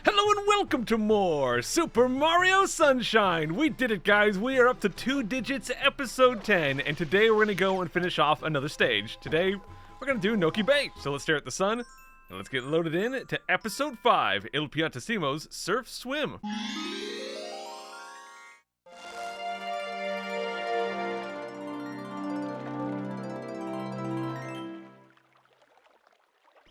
Hello and welcome to more Super Mario Sunshine! We did it, guys! We are up to 2 digits, episode 10, and today we're gonna go and finish off another stage. Today, we're gonna do Noki Bay. So let's stare at the sun, and let's get loaded in to episode 5, Il Piantissimo's Surf Swim.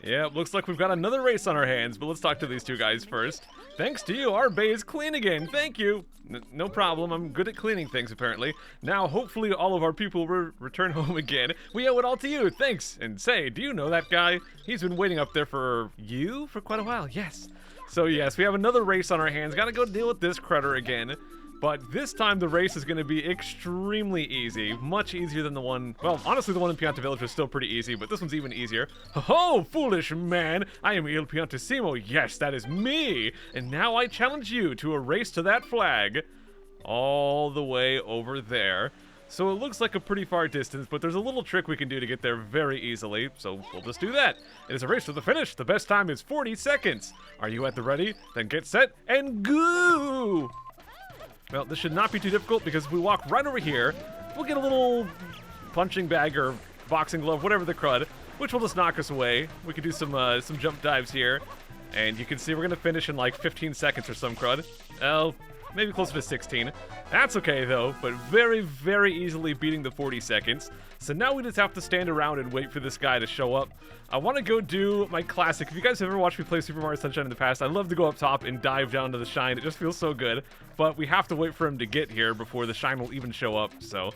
Yeah, looks like we've got another race on our hands, but let's talk to these two guys first. Thanks to you, our bay is clean again. Thank you. No problem. I'm good at cleaning things, apparently. Now, hopefully, all of our people will return home again. We owe it all to you. Thanks. And say, do you know that guy? He's been waiting up there for you for quite a while. Yes. So, yes, we have another race on our hands. Gotta go deal with this critter again. But this time the race is going to be extremely easy, much easier than the one, well, honestly the one in Pianta Village was still pretty easy, but this one's even easier. Ho, foolish man, I am Il Piantissimo, yes, that is me, and now I challenge you to a race to that flag, all the way over there. So it looks like a pretty far distance, but there's a little trick we can do to get there very easily, so we'll just do that. It is a race to the finish, the best time is 40 seconds. Are you at the ready? Then get set, and go! Well, this should not be too difficult because if we walk right over here, we'll get a little punching bag or boxing glove, whatever the crud, which will just knock us away. We can do some jump dives here, and you can see we're gonna finish in like 15 seconds or some crud. Oh, maybe closer to 16. That's okay though, but very, very easily beating the 40 seconds. So now we just have to stand around and wait for this guy to show up. I want to go do my classic. If you guys have ever watched me play Super Mario Sunshine in the past, I love to go up top and dive down to the shine. It just feels so good. But we have to wait for him to get here before the shine will even show up. So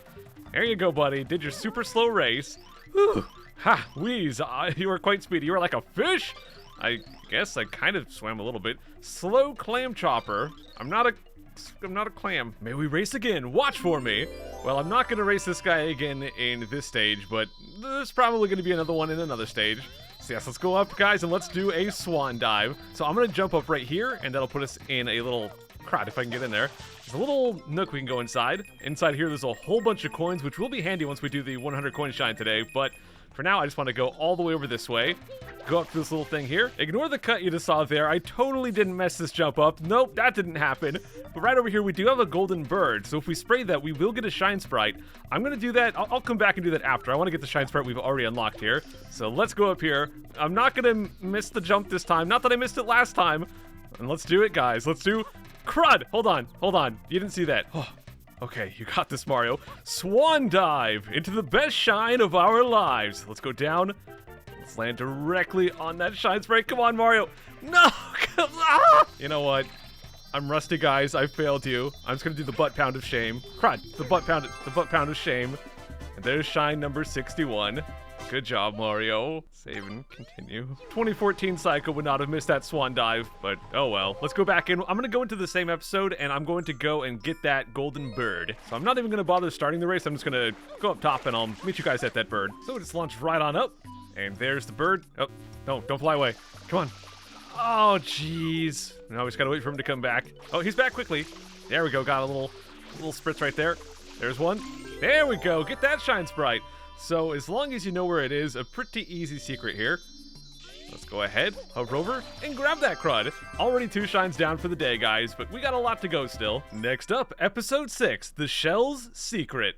there you go, buddy. Did your super slow race. Whew. Ha, wheeze. You were quite speedy. You were like a fish. I guess I kind of swam a little bit. Slow clam chopper. I'm not a clam. May we race again? Watch for me. Well, I'm not gonna race this guy again in this stage, but there's probably gonna be another one in another stage. So yes, let's go up, guys, and let's do a swan dive. So I'm gonna jump up right here, and that'll put us in a little crowd if I can get in there. There's a little nook we can go inside. Inside here, there's a whole bunch of coins, which will be handy once we do the 100 coin shine today, but for now, I just want to go all the way over this way. Go up to this little thing here. Ignore the cut you just saw there. I totally didn't mess this jump up. Nope, that didn't happen. But right over here, we do have a golden bird. So if we spray that, we will get a shine sprite. I'm going to do that. I'll come back and do that after. I want to get the shine sprite we've already unlocked here. So let's go up here. I'm not going to miss the jump this time. Not that I missed it last time. And let's do it, guys. Let's do... Crud! Hold on. Hold on. You didn't see that. Oh. Okay, you got this, Mario. Swan dive into the best shine of our lives. Let's go down. Let's land directly on that shine spray. Come on, Mario. No! Come on! You know what? I'm rusty, guys. I failed you. I'm just gonna do the butt pound of shame. Crud! The butt pound of shame. And there's shine number 61. Good job, Mario. Save and continue. 2014 Psycho would not have missed that swan dive, but oh well. Let's go back in. I'm going to go into the same episode, and I'm going to go and get that golden bird. So I'm not even going to bother starting the race. I'm just going to go up top, and I'll meet you guys at that bird. So just launch right on up, and there's the bird. Oh, no, don't fly away. Come on. Oh, jeez. Now we just got to wait for him to come back. Oh, he's back quickly. There we go. Got a little spritz right there. There's one. There we go. Get that shine sprite. So, as long as you know where it is, a pretty easy secret here. Let's go ahead, hover over, and grab that crud. Already 2 shines down for the day, guys, but we got a lot to go still. Next up, Episode 6, The Shell's Secret.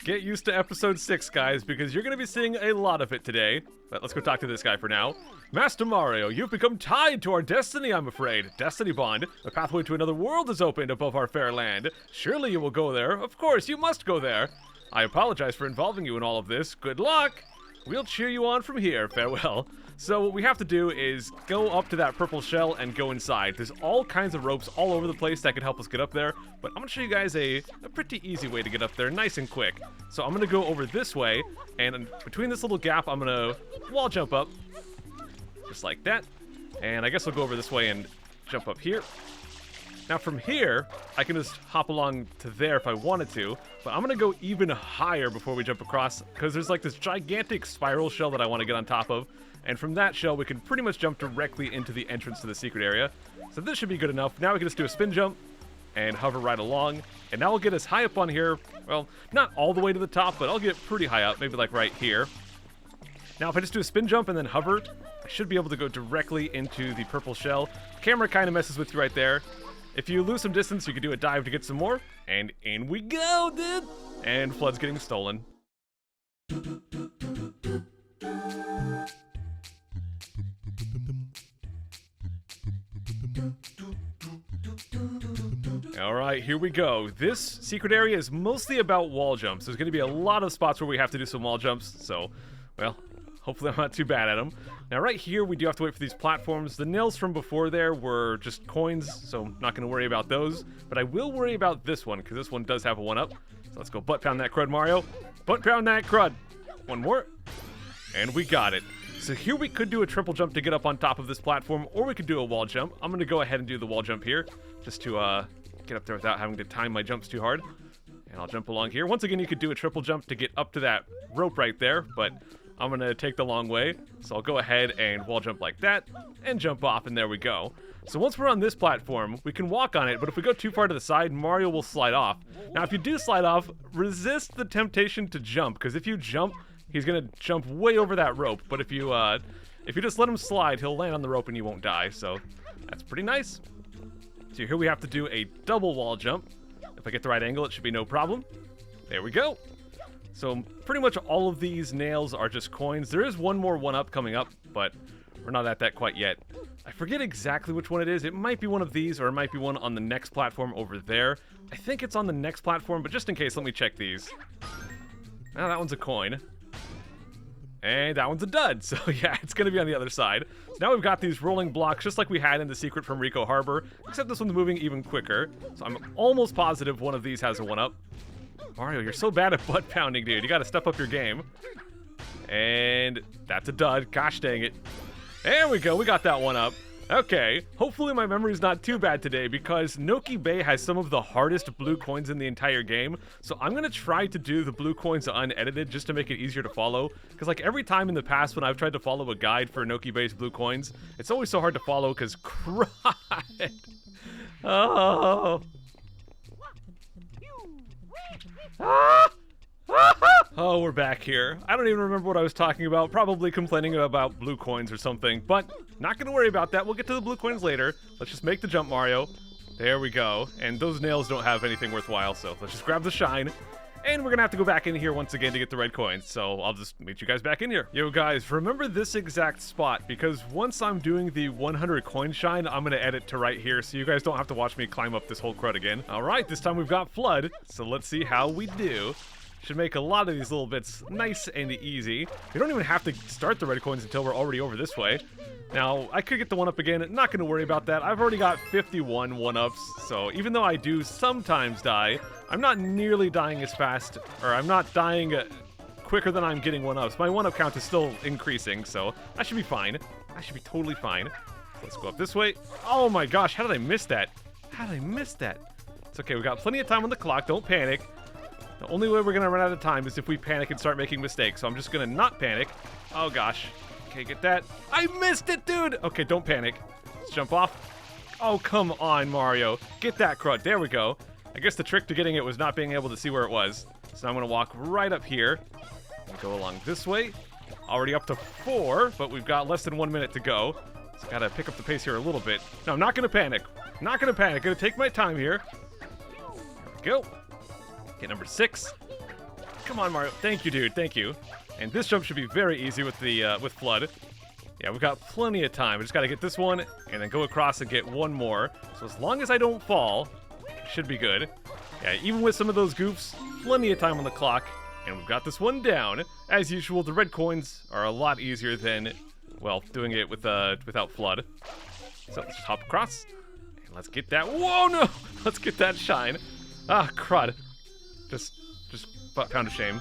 Get used to episode 6, guys, because you're going to be seeing a lot of it today. But let's go talk to this guy for now. Master Mario, you've become tied to our destiny, I'm afraid. Destiny Bond. A pathway to another world is opened above our fair land. Surely you will go there. Of course, you must go there. I apologize for involving you in all of this. Good luck. We'll cheer you on from here. Farewell. So what we have to do is go up to that purple shell and go inside. There's all kinds of ropes all over the place that could help us get up there, but I'm going to show you guys a pretty easy way to get up there, nice and quick. So I'm going to go over this way, and between this little gap, I'm going to wall jump up, just like that. And I guess I'll go over this way and jump up here. Now from here, I can just hop along to there if I wanted to, but I'm going to go even higher before we jump across, because there's like this gigantic spiral shell that I want to get on top of. And from that shell, we can pretty much jump directly into the entrance to the secret area. So this should be good enough. Now we can just do a spin jump, and hover right along. And that will get us high up on here. Well, not all the way to the top, but I'll get pretty high up, maybe like right here. Now, if I just do a spin jump and then hover, I should be able to go directly into the purple shell. The camera kind of messes with you right there. If you lose some distance, you can do a dive to get some more. And in we go, dude! And Flood's getting stolen. Alright, here we go. This secret area is mostly about wall jumps. There's going to be a lot of spots where we have to do some wall jumps, so, well, hopefully I'm not too bad at them. Now right here, we do have to wait for these platforms. The nails from before there were just coins, so I'm not going to worry about those. But I will worry about this one, because this one does have a 1-up. So let's go butt pound that crud, Mario. Butt pound that crud. One more. And we got it. So here we could do a triple jump to get up on top of this platform, or we could do a wall jump. I'm going to go ahead and do the wall jump here, just to get up there without having to time my jumps too hard. And I'll jump along here. Once again, you could do a triple jump to get up to that rope right there, but I'm going to take the long way. So I'll go ahead and wall jump like that, and jump off, and there we go. So once we're on this platform, we can walk on it, but if we go too far to the side, Mario will slide off. Now, if you do slide off, resist the temptation to jump, because if you jump, he's going to jump way over that rope. But if you just let him slide, he'll land on the rope and you won't die, so that's pretty nice. So here we have to do a double wall jump. If I get the right angle, it should be no problem. There we go. So pretty much all of these nails are just coins. There is one more 1-up coming up, but we're not at that quite yet. I forget exactly which one it is. It might be one of these, or it might be one on the next platform over there. I think it's on the next platform, but just in case, let me check these. Now that one's a coin. And that one's a dud, so yeah, it's going to be on the other side. So now we've got these rolling blocks, just like we had in the secret from Rico Harbor, except this one's moving even quicker. So I'm almost positive one of these has a 1-up. Mario, you're so bad at butt pounding, dude. You got to step up your game. And that's a dud. Gosh dang it. There we go. We got that 1-up. Okay, hopefully my memory's not too bad today, because Noki Bay has some of the hardest blue coins in the entire game, so I'm gonna try to do the blue coins unedited just to make it easier to follow, because like every time in the past when I've tried to follow a guide for Noki Bay's blue coins, it's always so hard to follow, because crud. Oh. Oh, we're back here. I don't even remember what I was talking about. Probably complaining about blue coins or something, but not gonna worry about that. We'll get to the blue coins later. Let's just make the jump, Mario. There we go. And those nails don't have anything worthwhile, so let's just grab the shine. And we're gonna have to go back in here once again to get the red coins, so I'll just meet you guys back in here. Yo guys, remember this exact spot, because once I'm doing the 100 coin shine, I'm gonna edit to right here, so you guys don't have to watch me climb up this whole crud again. Alright, this time we've got Flood, so let's see how we do. Should make a lot of these little bits nice and easy. You don't even have to start the red coins until we're already over this way. Now, I could get the 1-up again, not gonna worry about that. I've already got 51 1-ups, so even though I do sometimes die, I'm not nearly dying as fast, or I'm not dying quicker than I'm getting 1-ups. My 1-up count is still increasing, so I should be fine. I should be totally fine. Let's go up this way. Oh my gosh, how did I miss that? How did I miss that? It's okay, we got plenty of time on the clock, don't panic. The only way we're gonna run out of time is if we panic and start making mistakes, so I'm just gonna not panic. Oh gosh. Okay, get that. I missed it, dude! Okay, don't panic. Let's jump off. Oh, come on, Mario. Get that crud. There we go. I guess the trick to getting it was not being able to see where it was. So I'm gonna walk right up here and go along this way. Already up to 4, but we've got less than 1 minute to go. So gotta pick up the pace here a little bit. No, I'm not gonna panic. Not gonna panic. Gonna take my time here. There we go. Get number 6. Come on, Mario. Thank you, dude. Thank you. And this jump should be very easy with the with Flood. Yeah, we've got plenty of time. We just got to get this one and then go across and get one more. So as long as I don't fall, it should be good. Yeah, even with some of those goofs, plenty of time on the clock. And we've got this one down. As usual, the red coins are a lot easier than, well, doing it with without Flood. So let's just hop across. And let's get that. Whoa, no! Let's get that shine. Ah, crud. Just pound of shame.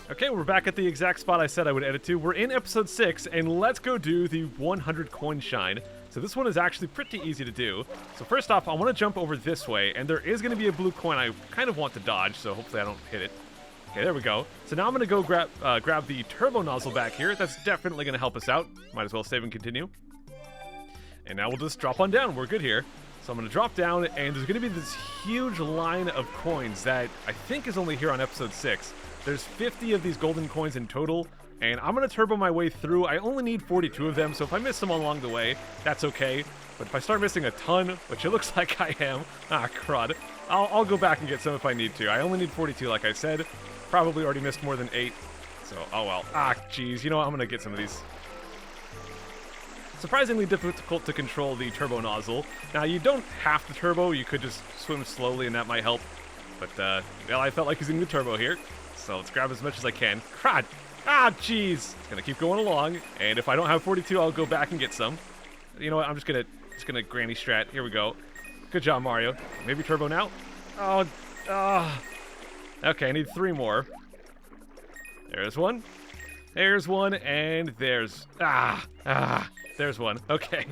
Okay, we're back at the exact spot I said I would edit to. We're in episode 6, and let's go do the 100 coin shine. So this one is actually pretty easy to do. So first off, I want to jump over this way, and there is going to be a blue coin I kind of want to dodge, so hopefully I don't hit it. Okay, there we go. So now I'm going to go grab the turbo nozzle back here. That's definitely going to help us out. Might as well save and continue. And now we'll just drop on down. We're good here. So I'm going to drop down, and there's going to be this huge line of coins that I think is only here on episode 6. There's 50 of these golden coins in total, and I'm going to turbo my way through. I only need 42 of them, so if I miss them along the way, that's okay. But if I start missing a ton, which it looks like I am, crud, I'll go back and get some if I need to. I only need 42, like I said. Probably already missed more than 8, so oh well. Jeez, you know what, I'm going to get some of these. Surprisingly difficult to control the turbo nozzle. Now, you don't have to turbo, you could just swim slowly and that might help. But, well, I felt like using the turbo here, so let's grab as much as I can. Crud! Jeez! It's gonna keep going along, and if I don't have 42, I'll go back and get some. You know what, I'm just gonna granny strat. Here we go. Good job, Mario. Maybe turbo now? Okay, I need 3 more. There's one. There's one, and there's... There's one. Okay.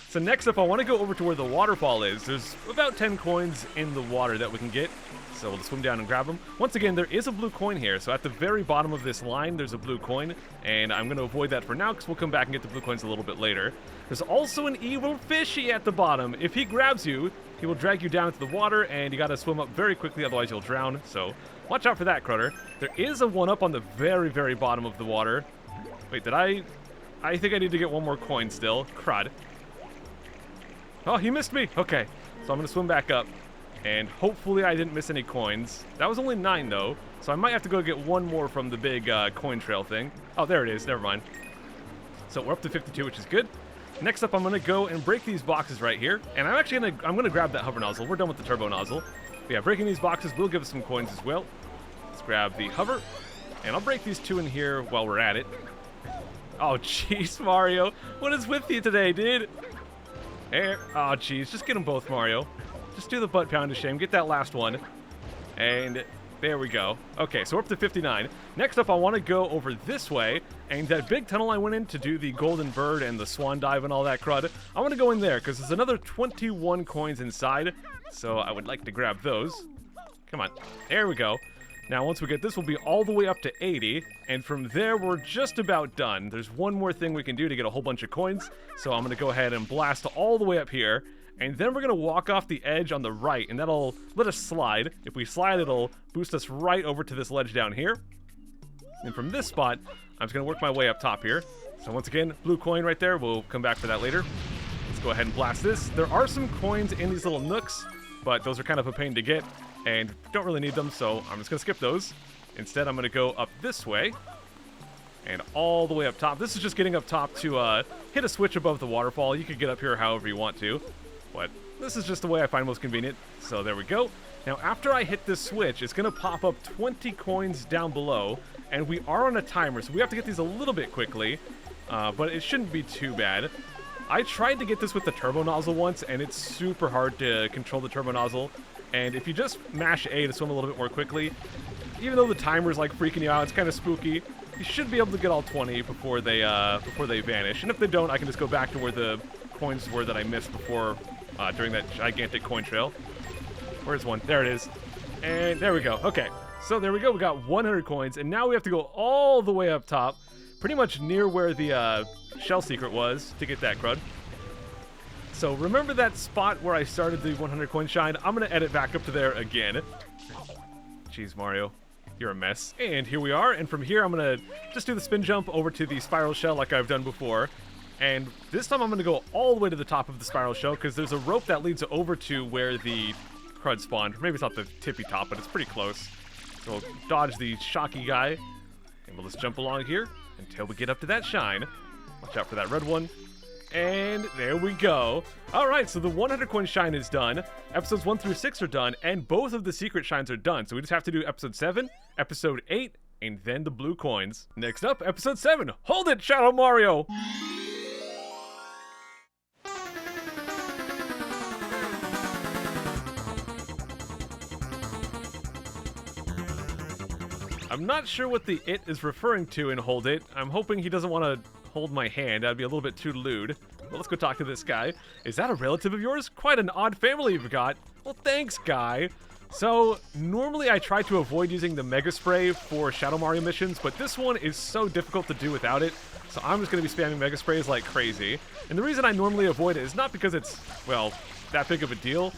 So next up, I want to go over to where the waterfall is. There's about 10 coins in the water that we can get. So we'll just swim down and grab them. Once again, there is a blue coin here. So at the very bottom of this line, there's a blue coin. And I'm going to avoid that for now because we'll come back and get the blue coins a little bit later. There's also an evil fishy at the bottom. If he grabs you, he will drag you down into the water. And you got to swim up very quickly, otherwise you'll drown. So watch out for that, Crutter. There is a 1-up on the very, very bottom of the water. Wait, did I think I need to get 1 more coin still. Crud. Oh, he missed me. Okay, so I'm going to swim back up. And hopefully I didn't miss any coins. That was only 9, though. So I might have to go get 1 more from the big coin trail thing. Oh, there it is. Never mind. So we're up to 52, which is good. Next up, I'm going to go and break these boxes right here. And I'm actually going to grab that hover nozzle. We're done with the turbo nozzle. But yeah, breaking these boxes will give us some coins as well. Let's grab the hover. And I'll break these 2 in here while we're at it. Oh, jeez, Mario. What is with you today, dude? Oh, jeez. Just get them both, Mario. Just do the butt pound of shame. Get that last one. And there we go. Okay, so we're up to 59. Next up, I want to go over this way. And that big tunnel I went in to do the golden bird and the swan dive and all that crud, I want to go in there because there's another 21 coins inside. So I would like to grab those. Come on. There we go. Now, once we get this, we'll be all the way up to 80, and from there, we're just about done. There's one more thing we can do to get a whole bunch of coins, so I'm going to go ahead and blast all the way up here, and then we're going to walk off the edge on the right, and that'll let us slide. If we slide, it'll boost us right over to this ledge down here. And from this spot, I'm just going to work my way up top here. So once again, blue coin right there. We'll come back for that later. Let's go ahead and blast this. There are some coins in these little nooks, but those are kind of a pain to get. And don't really need them, so I'm just going to skip those. Instead, I'm going to go up this way. And all the way up top. This is just getting up top to hit a switch above the waterfall. You could get up here however you want to. But this is just the way I find most convenient. So there we go. Now, after I hit this switch, it's going to pop up 20 coins down below. And we are on a timer, so we have to get these a little bit quickly. But it shouldn't be too bad. I tried to get this with the turbo nozzle once, and it's super hard to control the turbo nozzle. And if you just mash A to swim a little bit more quickly, even though the timer's like freaking you out, it's kind of spooky, you should be able to get all 20 before they vanish. And if they don't, I can just go back to where the coins were that I missed before during that gigantic coin trail. Where's one? There it is. And there we go. Okay, so there we go. We got 100 coins, and now we have to go all the way up top, pretty much near where the shell secret was to get that crud. So remember that spot where I started the 100 coin shine? I'm going to edit back up to there again. Jeez, Mario. You're a mess. And here we are. And from here, I'm going to just do the spin jump over to the spiral shell like I've done before. And this time, I'm going to go all the way to the top of the spiral shell because there's a rope that leads over to where the crud spawned. Maybe it's not the tippy top, but it's pretty close. So we'll dodge the shocky guy. And we'll just jump along here until we get up to that shine. Watch out for that red one. And there we go. All right, so the 100 coin shine is done. Episodes 1 through 6 are done, and both of the secret shines are done. So we just have to do episode 7, episode 8, and then the blue coins. Next up, episode 7. Hold it, Shadow Mario! I'm not sure what the "it" is referring to in Hold It. I'm hoping he doesn't want to hold my hand. That'd be a little bit too lewd. Well, let's go talk to this guy. Is that a relative of yours? Quite an odd family you've got. Well, thanks, guy. So, normally I try to avoid using the Mega Spray for Shadow Mario missions, but this one is so difficult to do without it, so I'm just going to be spamming Mega Sprays like crazy. And the reason I normally avoid it is not because it's, well, that big of a deal.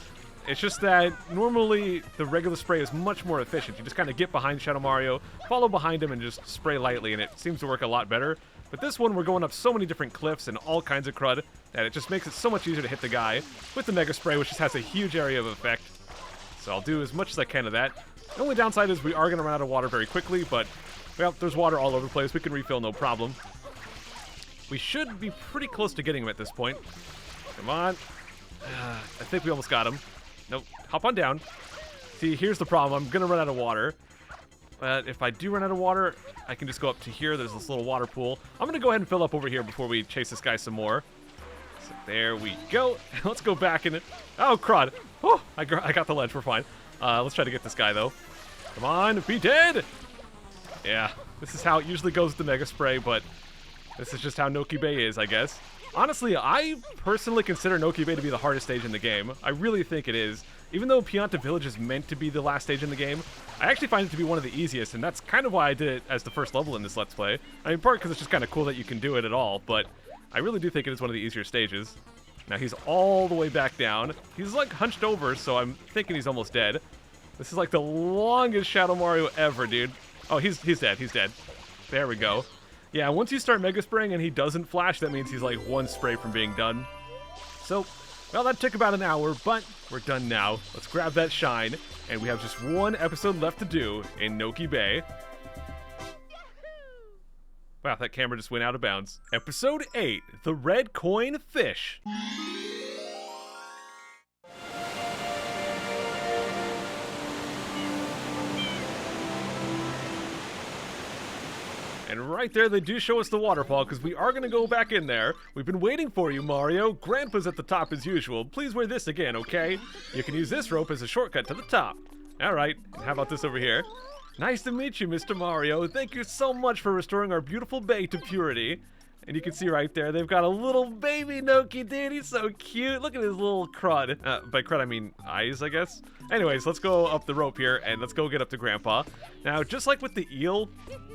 It's just that normally the regular spray is much more efficient. You just kind of get behind Shadow Mario, follow behind him, and just spray lightly, and it seems to work a lot better. But this one, we're going up so many different cliffs and all kinds of crud that it just makes it so much easier to hit the guy with the Mega Spray, which just has a huge area of effect. So I'll do as much as I can of that. The only downside is we are going to run out of water very quickly, but, well, there's water all over the place. We can refill, no problem. We should be pretty close to getting him at this point. Come on. I think we almost got him. Nope. Hop on down. See, here's the problem. I'm going to run out of water. But if I do run out of water, I can just go up to here. There's this little water pool. I'm going to go ahead and fill up over here before we chase this guy some more. So there we go. Let's go back in it. Oh, crud. Oh, I got the ledge. We're fine. Let's try to get this guy, though. Come on. Be dead. Yeah. This is how it usually goes with the Mega Spray, but this is just how Noki Bay is, I guess. Honestly, I personally consider Noki Bay to be the hardest stage in the game. I really think it is. Even though Pianta Village is meant to be the last stage in the game, I actually find it to be one of the easiest, and that's kind of why I did it as the first level in this Let's Play. I mean, part because it's just kind of cool that you can do it at all, but I really do think it is one of the easier stages. Now, he's all the way back down. He's, like, hunched over, so I'm thinking he's almost dead. This is, like, the longest Shadow Mario ever, dude. Oh, he's dead. He's dead. There we go. Yeah, once you start Mega Spraying and he doesn't flash, that means he's like one spray from being done. So, well, that took about an hour, but we're done now. Let's grab that shine, and we have just one episode left to do in Noki Bay. Wow, that camera just went out of bounds. Episode 8, The Red Coin Fish. And right there, they do show us the waterfall, because we are going to go back in there. We've been waiting for you, Mario. Grandpa's at the top as usual. Please wear this again, okay? You can use this rope as a shortcut to the top. All right, and how about this over here? Nice to meet you, Mr. Mario. Thank you so much for restoring our beautiful bay to purity. And you can see right there, they've got a little baby Noki, dude. He's so cute. Look at his little crud. By crud, I mean eyes, I guess. Anyways, let's go up the rope here, and let's go get up to Grandpa. Now, just like with the eel,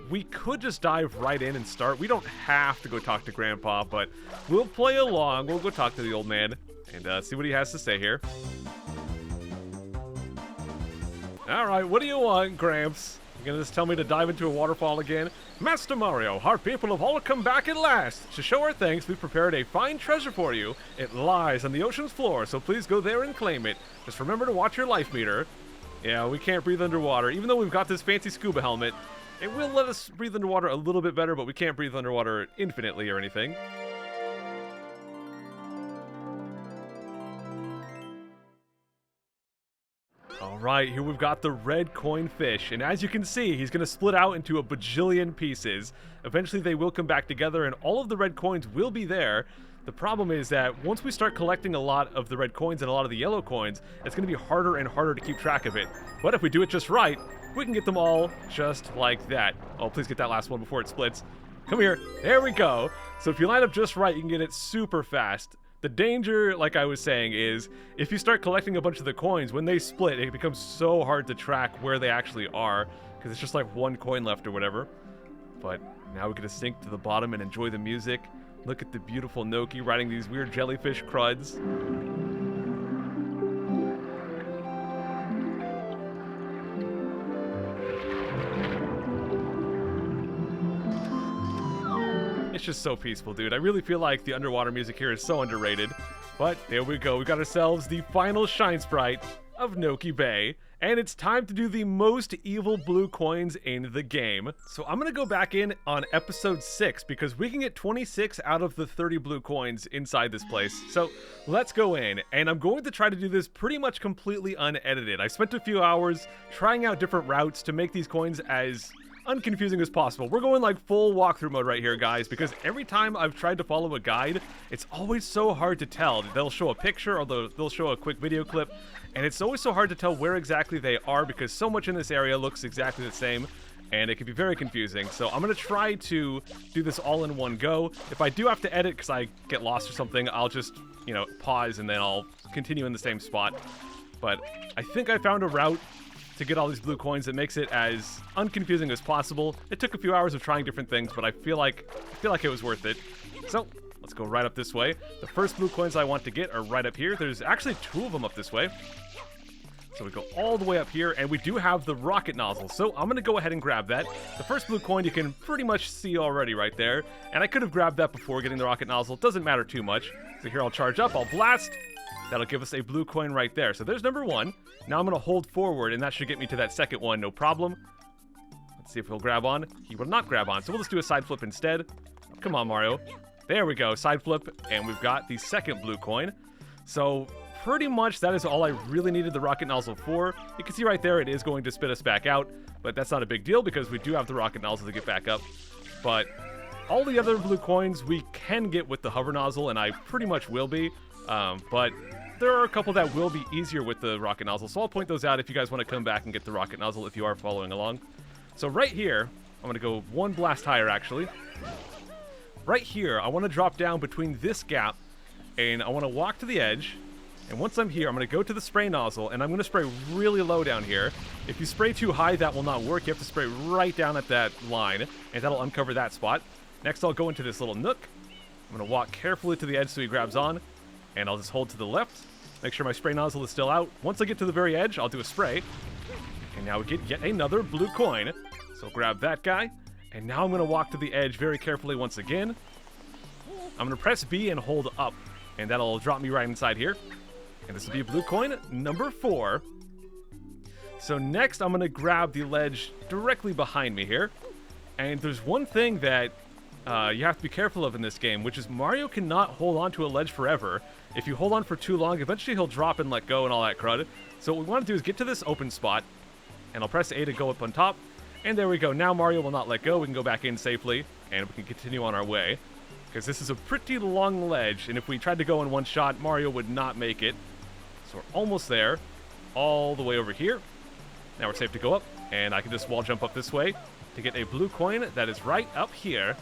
we could just dive right in and start. We don't have to go talk to Grandpa, but we'll play along. We'll go talk to the old man and see what he has to say here. All right, what do you want, Gramps? You gonna just tell me to dive into a waterfall again? Master Mario, our people have all come back at last. To show our thanks, we've prepared a fine treasure for you. It lies on the ocean's floor, so please go there and claim it. Just remember to watch your life meter. Yeah, we can't breathe underwater. Even though we've got this fancy scuba helmet, it will let us breathe underwater a little bit better, but we can't breathe underwater infinitely or anything. Alright, here we've got the red coin fish, and as you can see, he's going to split out into a bajillion pieces. Eventually they will come back together, and all of the red coins will be there. The problem is that once we start collecting a lot of the red coins and a lot of the yellow coins, it's going to be harder and harder to keep track of it. But if we do it just right, we can get them all just like that. Oh, please get that last one before it splits. Come here. There we go. So if you line up just right, you can get it super fast. The danger, like I was saying, is if you start collecting a bunch of the coins, when they split, it becomes so hard to track where they actually are, because it's just like one coin left or whatever. But now we get to sink to the bottom and enjoy the music. Look at the beautiful Noki riding these weird jellyfish cruds. It's just so peaceful, dude. I really feel like the underwater music here is so underrated. But there we go. We got ourselves the final Shine Sprite of Noki Bay. And it's time to do the most evil blue coins in the game. So I'm going to go back in on episode 6 because we can get 26 out of the 30 blue coins inside this place. So let's go in, and I'm going to try to do this pretty much completely unedited. I spent a few hours trying out different routes to make these coins as unconfusing as possible. We're going like full walkthrough mode right here, guys, because every time I've tried to follow a guide, it's always so hard to tell. They'll show a picture or they'll show a quick video clip, and it's always so hard to tell where exactly they are because so much in this area looks exactly the same, and it can be very confusing. So I'm going to try to do this all in one go. If I do have to edit because I get lost or something, I'll just, you know, pause and then I'll continue in the same spot. But I think I found a route to get all these blue coins that makes it as unconfusing as possible. It took a few hours of trying different things, but I feel like it was worth it. So let's Let's go right up this way. The first blue coins I want to get are right up here. There's actually 2 of them up this way. So we go all the way up here, and we do have the rocket nozzle. So I'm going to go ahead and grab that. The first blue coin you can pretty much see already right there. And I could have grabbed that before getting the rocket nozzle. It doesn't matter too much. So here I'll charge up, I'll blast. That'll give us a blue coin right there. So there's number 1. Now I'm going to hold forward, and that should get me to that second one, no problem. Let's see if he'll grab on. He will not grab on, so we'll just do a side flip instead. Come on, Mario. There we go, side flip, and we've got the second blue coin. So pretty much that is all I really needed the rocket nozzle for. You can see right there it is going to spit us back out, but that's not a big deal because we do have the rocket nozzle to get back up. But all the other blue coins we can get with the hover nozzle, and I pretty much will be. But there are a couple that will be easier with the rocket nozzle, so I'll point those out if you guys want to come back and get the rocket nozzle if you are following along. So right here, I'm going to go 1 blast higher actually. Right here, I want to drop down between this gap, and I want to walk to the edge. And once I'm here, I'm going to go to the spray nozzle, and I'm going to spray really low down here. If you spray too high, that will not work. You have to spray right down at that line, and that'll uncover that spot. Next, I'll go into this little nook. I'm going to walk carefully to the edge so he grabs on, and I'll just hold to the left. Make sure my spray nozzle is still out. Once I get to the very edge, I'll do a spray. And now we get yet another blue coin. So grab that guy. And now I'm going to walk to the edge very carefully once again. I'm going to press B and hold up. And that'll drop me right inside here. And this will be a blue coin, number 4. So next, I'm going to grab the ledge directly behind me here. And there's one thing that you have to be careful of in this game, which is Mario cannot hold on to a ledge forever. If you hold on for too long, eventually he'll drop and let go and all that crud. So what we want to do is get to this open spot. And I'll press A to go up on top. And there we go. Now Mario will not let go. We can go back in safely, and we can continue on our way. Because this is a pretty long ledge, and if we tried to go in one shot, Mario would not make it. So we're almost there. All the way over here. Now we're safe to go up, and I can just wall jump up this way to get a blue coin that is right up here.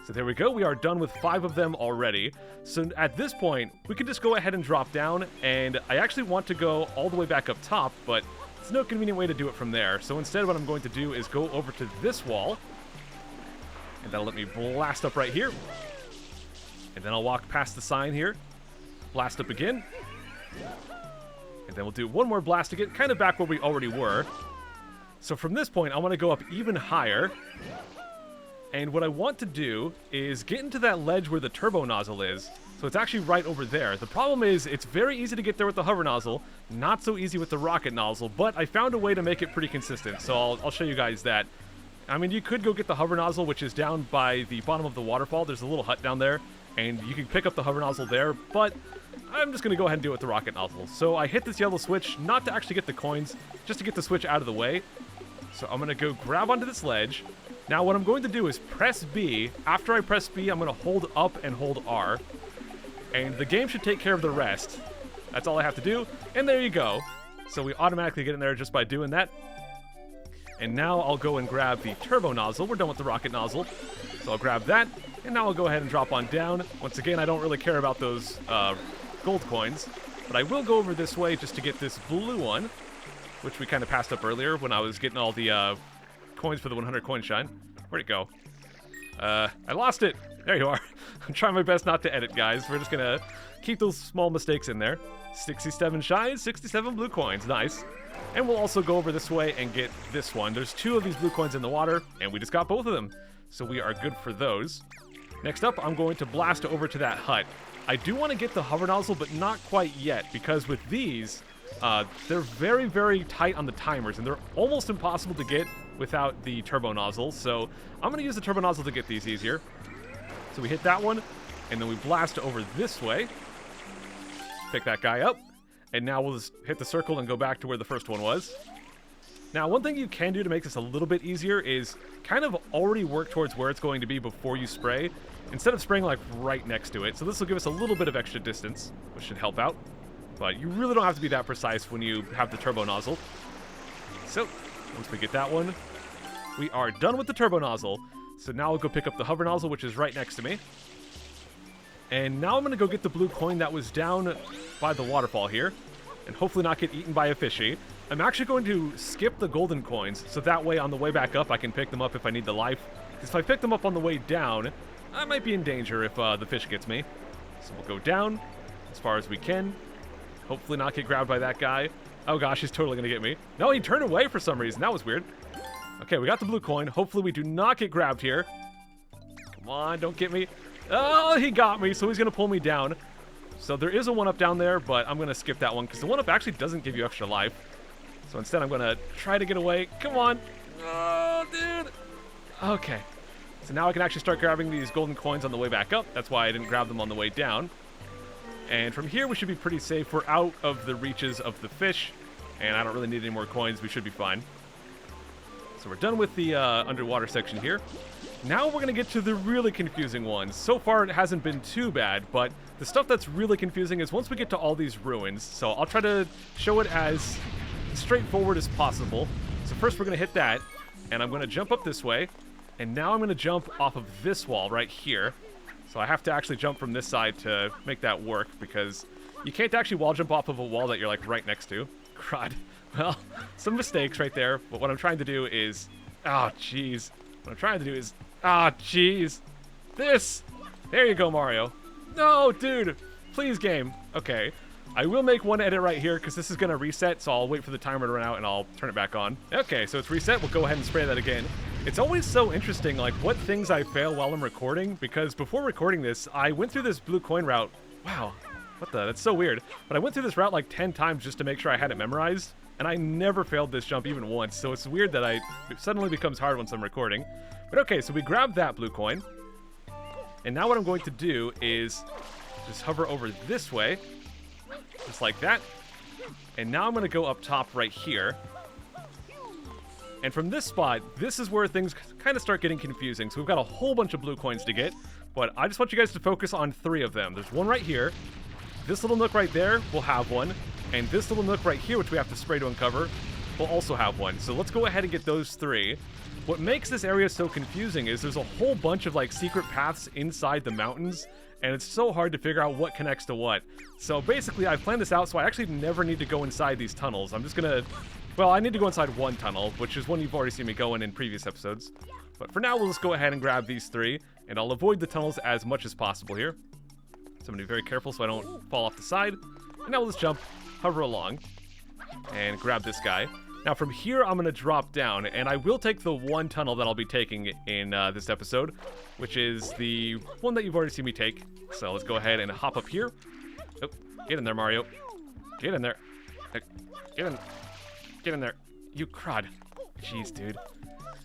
So there we go. We are done with 5 of them already. So at this point, we can just go ahead and drop down, and I actually want to go all the way back up top, but there's no convenient way to do it from there. So instead what I'm going to do is go over to this wall, and that'll let me blast up right here. And then I'll walk past the sign here, blast up again, and then we'll do one more blast to get kind of back where we already were. So from this point, I want to go up even higher. And what I want to do is get into that ledge where the turbo nozzle is. So it's actually right over there. The problem is it's very easy to get there with the hover nozzle, not so easy with the rocket nozzle, but I found a way to make it pretty consistent. So I'll show you guys that. I mean, you could go get the hover nozzle, which is down by the bottom of the waterfall. There's a little hut down there, and you can pick up the hover nozzle there, but I'm just going to go ahead and do it with the rocket nozzle. So I hit this yellow switch, not to actually get the coins, just to get the switch out of the way. So I'm going to go grab onto this ledge. Now what I'm going to do is press B. After I press B, I'm going to hold up and hold R. And the game should take care of the rest. That's all I have to do. And there you go. So we automatically get in there just by doing that. And now I'll go and grab the turbo nozzle. We're done with the rocket nozzle. So I'll grab that. And now I'll go ahead and drop on down. Once again, I don't really care about those gold coins. But I will go over this way just to get this blue one, which we kind of passed up earlier when I was getting all the coins for the 100 coin shine. Where'd it go? I lost it. There you are. I'm trying my best not to edit, guys. We're just gonna keep those small mistakes in there. 67 shines, 67 blue coins. Nice. And we'll also go over this way and get this one. There's 2 of these blue coins in the water, and we just got both of them. So we are good for those. Next up, I'm going to blast over to that hut. I do want to get the hover nozzle, but not quite yet, because with these, they're very, very tight on the timers, and they're almost impossible to get without the turbo nozzle. So I'm going to use the turbo nozzle to get these easier. So we hit that one, and then we blast over this way. Pick that guy up, and now we'll just hit the circle and go back to where the first one was. Now, one thing you can do to make this a little bit easier is kind of already work towards where it's going to be before you spray, instead of spraying like right next to it. So this will give us a little bit of extra distance, which should help out. But you really don't have to be that precise when you have the turbo nozzle. So, once we get that one, we are done with the turbo nozzle. So now I'll go pick up the hover nozzle, which is right next to me. And now I'm going to go get the blue coin that was down by the waterfall here, and hopefully not get eaten by a fishy. I'm actually going to skip the golden coins, so that way on the way back up I can pick them up if I need the life. Because if I pick them up on the way down, I might be in danger if the fish gets me. So we'll go down as far as we can. Hopefully not get grabbed by that guy. Oh gosh, he's totally gonna get me. No, he turned away for some reason. That was weird. Okay, we got the blue coin. Hopefully we do not get grabbed here. Come on, don't get me. Oh, he got me, so he's gonna pull me down. So there is a 1-up down there, but I'm gonna skip that one because the 1-up actually doesn't give you extra life. So instead I'm gonna try to get away. Come on. Oh, dude. Okay. So now I can actually start grabbing these golden coins on the way back up. That's why I didn't grab them on the way down. And from here we should be pretty safe. We're out of the reaches of the fish, and I don't really need any more coins. We should be fine. So we're done with the underwater section here. Now we're going to get to the really confusing ones. So far it hasn't been too bad, but the stuff that's really confusing is once we get to all these ruins. So I'll try to show it as straightforward as possible. So first we're going to hit that, and I'm going to jump up this way. And now I'm going to jump off of this wall right here. So I have to actually jump from this side to make that work, because you can't actually wall jump off of a wall that you're like right next to. Crud. Well, some mistakes right there, but what I'm trying to do is... Oh, jeez. What I'm trying to do is... Ah, jeez. This! There you go, Mario. No, dude! Please, game. Okay. I will make one edit right here, because this is going to reset, so I'll wait for the timer to run out, and I'll turn it back on. Okay, so it's reset. We'll go ahead and spray that again. It's always so interesting, like, what things I fail while I'm recording, because before recording this, I went through this blue coin route. Wow. What the? That's so weird. But I went through this route like 10 times just to make sure I had it memorized, and I never failed this jump even once, so it's weird that it suddenly becomes hard once I'm recording. But okay, so we grabbed that blue coin, and now what I'm going to do is just hover over this way, just like that, and now I'm going to go up top right here. And from this spot, this is where things kind of start getting confusing. So we've got a whole bunch of blue coins to get, but I just want you guys to focus on 3 of them. There's one right here. This little nook right there will have one. And this little nook right here, which we have to spray to uncover, will also have one. So let's go ahead and get those 3. What makes this area so confusing is there's a whole bunch of like secret paths inside the mountains, and it's so hard to figure out what connects to what. So basically I planned this out so I actually never need to go inside these tunnels. I'm just gonna... Well, I need to go inside one tunnel, which is one you've already seen me go in previous episodes. But for now, we'll just go ahead and grab these 3, and I'll avoid the tunnels as much as possible here. So I'm gonna be very careful so I don't fall off the side. And now we'll just jump, hover along, and grab this guy. Now from here, I'm gonna drop down, and I will take the one tunnel that I'll be taking in this episode, which is the one that you've already seen me take. So let's go ahead and hop up here. Oh, get in there, Mario. Get in there. Get in. Get in there. You crud. Jeez, dude.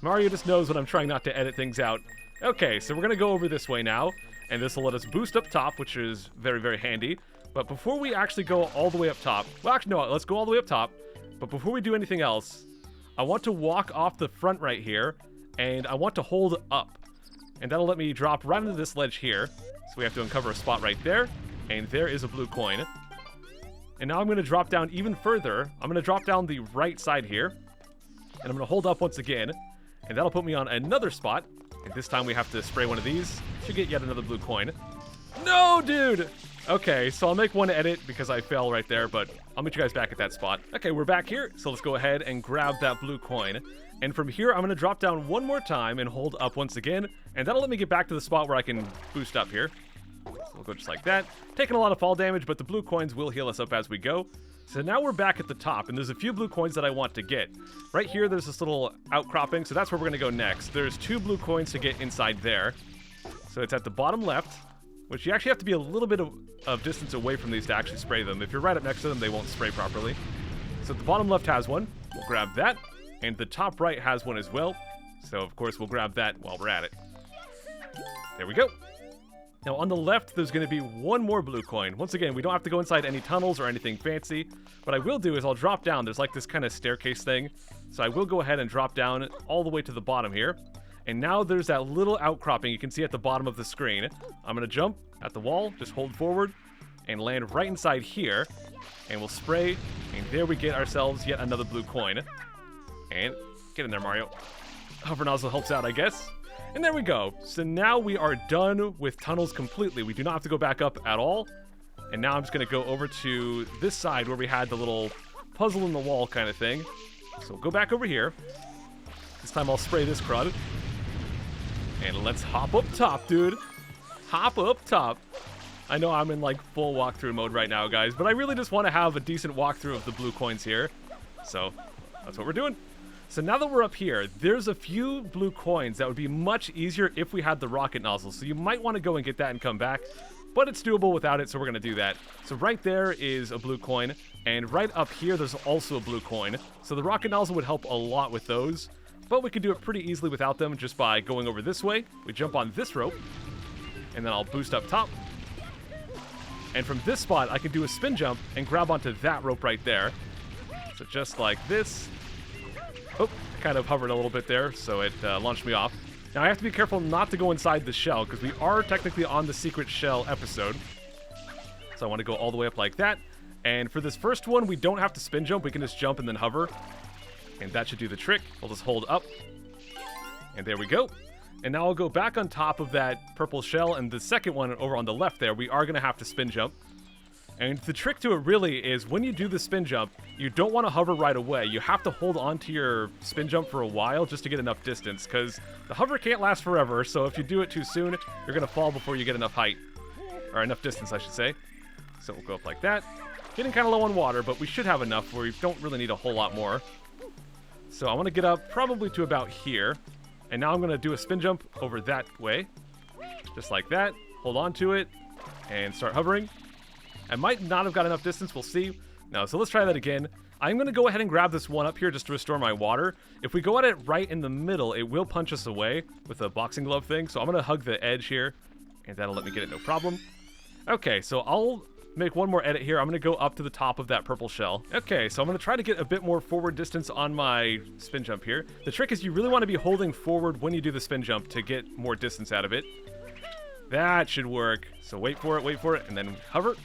Mario just knows when I'm trying not to edit things out. Okay, so we're going to go over this way now, and this will let us boost up top, which is very, very handy. But before we actually go all the way up top... Well, actually, no, let's go all the way up top. But before we do anything else, I want to walk off the front right here, and I want to hold up. And that'll let me drop right into this ledge here. So we have to uncover a spot right there, and there is a blue coin. And now I'm going to drop down even further. I'm going to drop down the right side here. And I'm going to hold up once again. And that'll put me on another spot. And this time we have to spray one of these to get yet another blue coin. No, dude! Okay, so I'll make one edit because I fell right there, but I'll meet you guys back at that spot. Okay, we're back here. So let's go ahead and grab that blue coin. And from here, I'm going to drop down one more time and hold up once again. And that'll let me get back to the spot where I can boost up here. So we'll go just like that. Taking a lot of fall damage, but the blue coins will heal us up as we go. So now we're back at the top, and there's a few blue coins that I want to get. Right here, there's this little outcropping, so that's where we're going to go next. There's 2 blue coins to get inside there. So it's at the bottom left, which you actually have to be a little bit of distance away from these to actually spray them. If you're right up next to them, they won't spray properly. So the bottom left has one. We'll grab that. And the top right has one as well. So, of course, we'll grab that while we're at it. There we go. Now, on the left, there's going to be one more blue coin. Once again, we don't have to go inside any tunnels or anything fancy. What I will do is I'll drop down. There's like this kind of staircase thing. So I will go ahead and drop down all the way to the bottom here. And now there's that little outcropping you can see at the bottom of the screen. I'm going to jump at the wall, just hold forward, and land right inside here. And we'll spray, and there we get ourselves yet another blue coin. And get in there, Mario. Hover nozzle helps out, I guess. And there we go. So now we are done with tunnels completely. We do not have to go back up at all. And now I'm just going to go over to this side where we had the little puzzle in the wall kind of thing. So we'll go back over here. This time I'll spray this crud. And let's hop up top, dude. hop up top. I know I'm in like full walkthrough mode right now, guys, but I really just want to have a decent walkthrough of the blue coins here. So that's what we're doing. So now that we're up here, there's a few blue coins that would be much easier if we had the rocket nozzle. So you might want to go and get that and come back, but it's doable without it, so we're going to do that. So right there is a blue coin, and right up here there's also a blue coin. So the rocket nozzle would help a lot with those, but we could do it pretty easily without them just by going over this way. We jump on this rope, and then I'll boost up top. And from this spot, I can do a spin jump and grab onto that rope right there. So just like this. Oh, kind of hovered a little bit there, so it launched me off. Now I have to be careful not to go inside the shell, because we are technically on the secret shell episode. So I want to go all the way up like that. And for this first one, we don't have to spin jump. We can just jump and then hover. And that should do the trick. We'll just hold up. And there we go. And now I'll go back on top of that purple shell, and the second one over on the left there, we are going to have to spin jump. And the trick to it really is when you do the spin jump, you don't want to hover right away. You have to hold on to your spin jump for a while just to get enough distance, because the hover can't last forever, so if you do it too soon, you're going to fall before you get enough height. Or enough distance, I should say. So we'll go up like that. Getting kind of low on water, but we should have enough where we don't really need a whole lot more. So I want to get up probably to about here. And now I'm going to do a spin jump over that way. Just like that. Hold on to it. And start hovering. I might not have got enough distance. We'll see. No, so let's try that again. I'm going to go ahead and grab this one up here just to restore my water. If we go at it right in the middle, it will punch us away with a boxing glove thing. So I'm going to hug the edge here. And that'll let me get it no problem. Okay, so I'll make one more edit here. I'm going to go up to the top of that purple shell. Okay, so I'm going to try to get a bit more forward distance on my spin jump here. The trick is you really want to be holding forward when you do the spin jump to get more distance out of it. That should work. So wait for it, and then hover.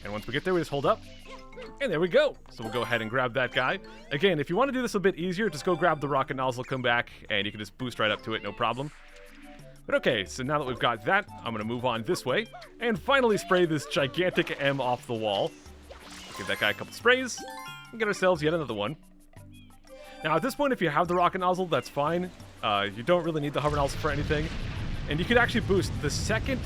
And once we get there, we just hold up. And there we go. So we'll go ahead and grab that guy. Again, if you want to do this a bit easier, just go grab the rocket nozzle, come back, and you can just boost right up to it, no problem. But okay, so now that we've got that, I'm going to move on this way and finally spray this gigantic M off the wall. Give that guy a couple sprays and get ourselves yet another one. Now at this point, if you have the rocket nozzle, that's fine. You don't really need the hover nozzle for anything. And you can actually boost. The second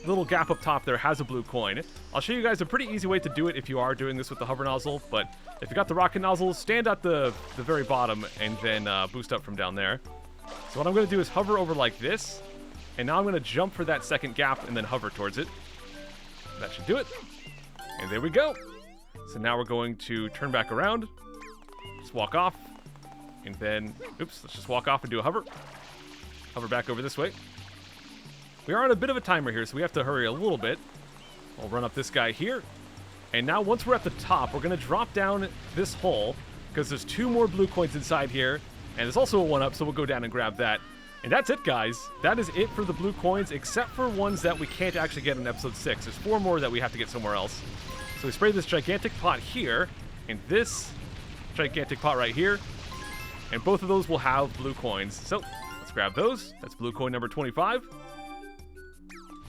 little gap up top there has a blue coin. I'll show you guys a pretty easy way to do it if you are doing this with the hover nozzle, but if you got the rocket nozzle, stand at the very bottom and then boost up from down there. So what I'm going to do is hover over like this. And now I'm going to jump for that second gap and then hover towards it. That should do it. And there we go. So now we're going to turn back around. Just walk off. And then, oops, let's just walk off and do a hover. Hover back over this way. We are on a bit of a timer here, so we have to hurry a little bit. I'll run up this guy here. And now once we're at the top, we're going to drop down this hole, because there's 2 more blue coins inside here. And there's also a 1-up, so we'll go down and grab that. And that's it, guys. That is it for the blue coins, except for ones that we can't actually get in episode 6. There's 4 more that we have to get somewhere else. So we spray this gigantic pot here, and this gigantic pot right here. And both of those will have blue coins. So let's grab those. That's blue coin number 25.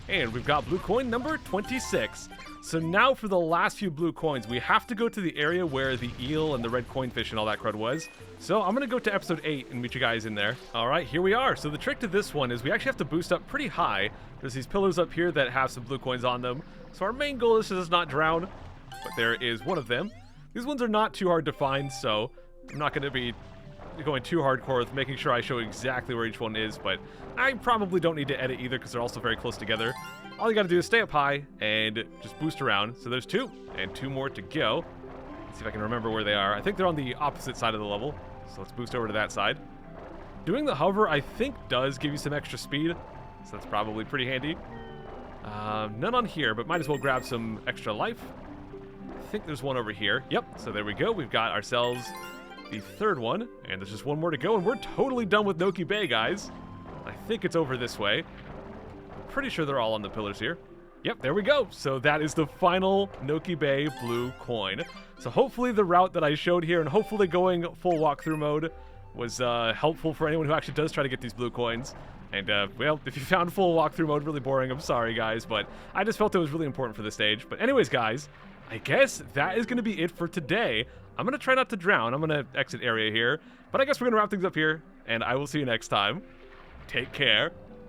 And we've got blue coin number 26. So now for the last few blue coins, we have to go to the area where the eel and the red coinfish and all that crud was. So I'm going to go to episode 8 and meet you guys in there. All right, here we are. So the trick to this one is we actually have to boost up pretty high. There's these pillars up here that have some blue coins on them. So our main goal is to just not drown, but there is one of them. These ones are not too hard to find, so I'm not going to be going too hardcore with making sure I show exactly where each one is, but I probably don't need to edit either because they're also very close together. All you gotta do is stay up high and just boost around. So there's 2 and 2 more to go. Let's see if I can remember where they are. I think they're on the opposite side of the level, so let's boost over to that side. Doing the hover, I think, does give you some extra speed, so that's probably pretty handy. None on here, but might as well grab some extra life. I think there's one over here. Yep, so there we go. We've got ourselves the 3rd one, and there's just 1 more to go, and we're totally done with Noki Bay, guys. I think it's over this way. I'm pretty sure they're all on the pillars here. Yep, there we go. So that is the final Noki Bay blue coin. So hopefully the route that I showed here, and hopefully going full walkthrough mode, was helpful for anyone who actually does try to get these blue coins. And, well, if you found full walkthrough mode really boring, I'm sorry, guys, but I just felt it was really important for the stage. But anyways, guys, I guess that is going to be it for today. I'm going to try not to drown. I'm going to exit area here. But I guess we're going to wrap things up here, and I will see you next time. Take care.